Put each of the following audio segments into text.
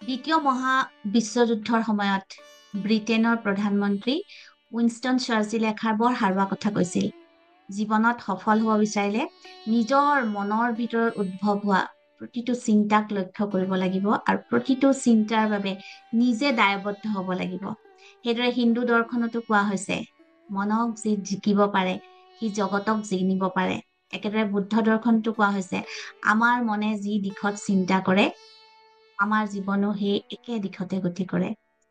দ্বিতীয় মহা বিশ্বযুদ্ধৰ সময়ত ব্ৰিটেইনৰ প্ৰধানমন্ত্ৰী উইনষ্টন চাৰ্চিলে এষাৰ বৰ সাৰুৱা কথা কৈছিল। জীৱনত সফল হ'ব বিচাৰিলে নিজৰ মনৰ ভিতৰত উদ্ভৱ হোৱা প্ৰতিটো চিন্তাক লক্ষ্য কৰিব লাগিব আৰু প্ৰতিটো চিন্তাৰ বাবে নিজে দায়বদ্ধ হ'ব লাগিব। সেইদৰে হিন্দু দৰ্শনতো কোৱা হৈছে, মনক যি জিকিব পাৰে সি জগতক জিনিব পাৰে। একেদৰে বুদ্ধ দৰ্শনতো কোৱা হৈছে, আমাৰ মনে যি দিশত চিন্তা কৰে আমাৰ জীৱনো সেই একে দিশতে গতি কৰে।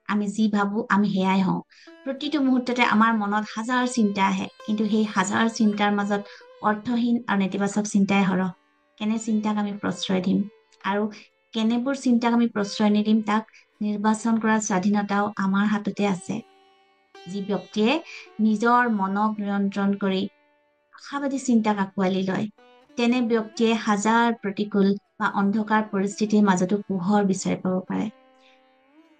আমি যি ভাবো আমি সেয়াই হওঁ। প্ৰতিটো মুহূৰ্ততে আমাৰ মনত হাজাৰ চিন্তা আহে, কিন্তু সেই হাজাৰ চিন্তাৰ মাজত অৰ্থহীন আৰু নেতিবাচক চিন্তাই সৰহ। কেনে চিন্তাক আমি প্ৰশ্ৰয় দিম আৰু কেনেবোৰ চিন্তাক আমি প্ৰশ্ৰয় নিদিম তাক নিৰ্বাচন কৰাৰ স্বাধীনতাও আমাৰ হাততে আছে। যি ব্যক্তিয়ে নিজৰ মনক নিয়ন্ত্ৰণ কৰি আশাবাদী চিন্তাক আঁকোৱালি লয়, তেনে ব্যক্তিয়ে হাজাৰ প্ৰতিকূল বা অন্ধকাৰ পৰিস্থিতিৰ মাজতো পোহৰ বিচাৰি পাব পাৰে।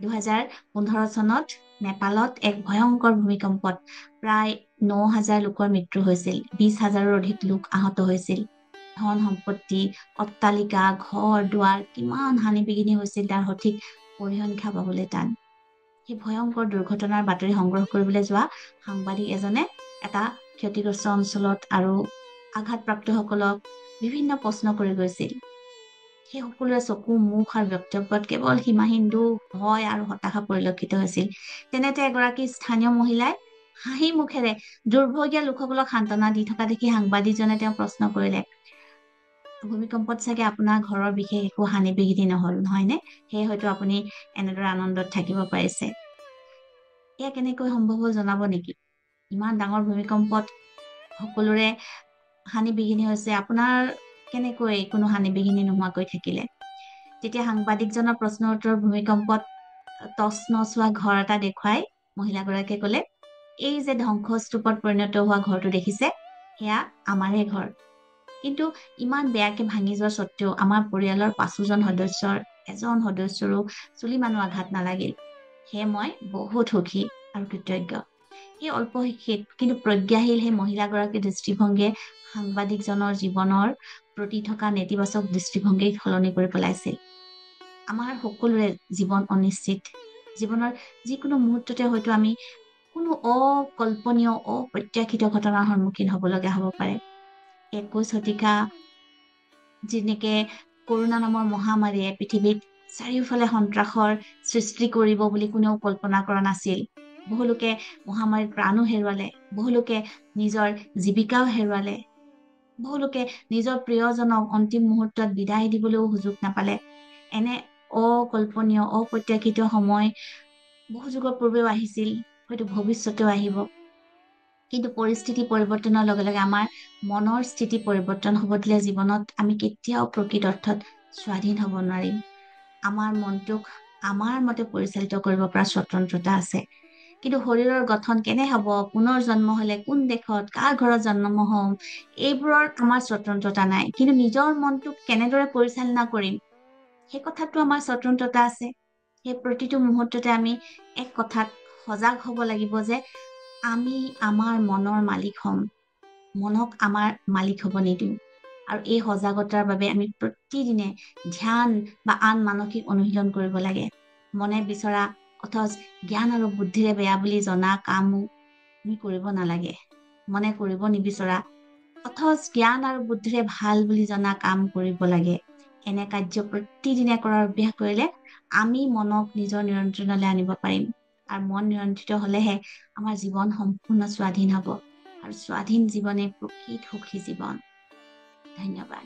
2015 চনত নেপালত এক ভয়ংকৰ ভূমিকম্পত প্ৰায় 9,000 লোকৰ মৃত্যু হৈছিল। 20,000ৰো অধিক লোক আহত হৈছিল। ধন সম্পত্তি, অট্টালিকা, ঘৰ দুৱাৰ কিমান হানি বিঘিনি হৈছিল তাৰ সঠিক পৰিসংখ্যা পাবলৈ টান। সেই ভয়ংকৰ দুৰ্ঘটনাৰ বাতৰি সংগ্ৰহ কৰিবলৈ যোৱা সাংবাদিক এজনে এটা ক্ষতিগ্ৰস্ত অঞ্চলত আৰু আঘাতপ্ৰাপ্তসকলক বিভিন্ন প্ৰশ্ন কৰি গৈছিল। সেই সকলোৰে চকু মুখ আৰু বক্তব্যত কেৱল সীমাহীন দুখ, ভয় আৰু হতাশা পৰিলক্ষিত হৈছিল। তেনেতে এগৰাকী স্থানীয় মহিলাই হাঁহি মুখেৰে দুৰ্ভগীয়া লোকসকলক সান্তনা দি থকা দেখি সাংবাদিকজনে তেওঁ প্ৰশ্ন কৰিলে, ভূমিকম্পত চাগে আপোনাৰ ঘৰৰ বিশেষ একো হানি বিঘিনি নহল নহয়নে? সেয়ে হয়তো আপুনি এনেদৰে আনন্দত থাকিব পাৰিছে। এয়া কেনেকৈ সম্ভৱ হ'ল জনাব নেকি? ইমান ডাঙৰ ভূমিকম্পত সকলোৰে হানি বিঘিনি হৈছে, আপোনাৰ কেনেকৈ কোনো হানি বিঘিনি নোহোৱাকৈ থাকিলে? তেতিয়া সাংবাদিকজনৰ প্ৰশ্নৰ উত্তৰ ভূমিকম্পত টচ নচ হোৱা ঘৰ এটা দেখুৱাই মহিলাগৰাকীয়ে ক'লে, এই যে ধ্বংসস্তূপত পৰিণত হোৱা ঘৰটো দেখিছে সেয়া আমাৰে ঘৰ। কিন্তু ইমান বেয়াকে ভাঙি যোৱা স্বত্তেও আমাৰ পৰিয়ালৰ 5জন সদস্যৰ এজন সদস্যৰো চুলি মানুহ আঘাত নালাগিল। সেয়ে মই বহুত সুখী আৰু কৃতজ্ঞ। সেই অল্প শিক্ষিত কিন্তু প্ৰজ্ঞাশীল সেই মহিলাগৰাকীৰ দৃষ্টিভংগীয়ে সাংবাদিকজনৰ জীৱনৰ প্ৰতি থকা নেতিবাচক দৃষ্টিভংগী সলনি কৰি পেলাইছিল। আমাৰ সকলোৰে জীৱন অনিশ্চিত। জীৱনৰ যিকোনো মুহূৰ্ততে হয়তো আমি কোনো অকল্পনীয় অপ্ৰত্যাশিত ঘটনাৰ সন্মুখীন হ'ব লগা হ'ব পাৰে। 21 শতিকা যেনেকে কৰোণা নামৰ মহামাৰীয়ে পৃথিৱীত চাৰিওফালে সন্ত্ৰাসৰ সৃষ্টি কৰিব বুলি কোনেও কল্পনা কৰা নাছিল। বহুলোকে মহামাৰীত প্ৰাণো হেৰুৱালে, বহুলোকে নিজৰ জীৱিকাও হেৰুৱালে, বহুলোকে নিজৰ প্ৰিয়জনক অন্তিম মুহূৰ্তত বিদায় দিবলৈও সুযোগ নাপালে। এনে অকল্পনীয় অপ্ৰত্যাশিত সময় বহু যুগৰ পূৰ্বেও আহিছিল, হয়তো ভৱিষ্যতেও আহিব। কিন্তু পৰিস্থিতি পৰিৱৰ্তনৰ লগে লগে আমাৰ মনৰ স্থিতি পৰিৱৰ্তন হ'ব দিলে জীৱনত আমি কেতিয়াও প্ৰকৃত অৰ্থত স্বাধীন হ'ব নোৱাৰিম। আমাৰ মনটোক আমাৰ মতে পৰিচালিত কৰিব পৰা স্বতন্ত্ৰতা আছে, কিন্তু শৰীৰৰ গঠন কেনে হ'ব, পুনৰ জন্ম হলে কোন দেশত কাৰ ঘৰত জন্ম হম, এইবোৰৰ আমাৰ স্বতন্ত্ৰতা নাই। কিন্তু নিজৰ মনটোক কেনেদৰে পৰিচালনা কৰিম সেই কথাটো আমাৰ স্বতন্ত্ৰতা আছে। সেই প্ৰতিটো মুহূৰ্ততে আমি এক কথাত সজাগ হ'ব লাগিব যে আমি আমাৰ মনৰ মালিক হ'ম, মনক আমাৰ মালিক হ'ব নিদিওঁ। আৰু এই সজাগতাৰ বাবে আমি প্ৰতিদিনে ধ্যান বা আন মানসিক অনুশীলন কৰিব লাগে। মনে বিচৰা অথচ জ্ঞান আৰু বুদ্ধিৰে বেয়া বুলি জনা কামো আমি কৰিব নালাগে। মনে কৰিব নিবিচৰা অথচ জ্ঞান আৰু বুদ্ধিৰে ভাল বুলি জনা কাম কৰিব লাগে। এনে কাৰ্য প্ৰতিদিনে কৰাৰ অভ্যাস কৰিলে আমি মনক নিজৰ নিয়ন্ত্ৰণলৈ আনিব পাৰিম। আৰু মন নিয়ন্ত্ৰিত হলেহে আমাৰ জীৱন সম্পূৰ্ণ স্বাধীন হ'ব, আৰু স্বাধীন জীৱনে প্ৰকৃত সুখী জীৱন। ধন্যবাদ।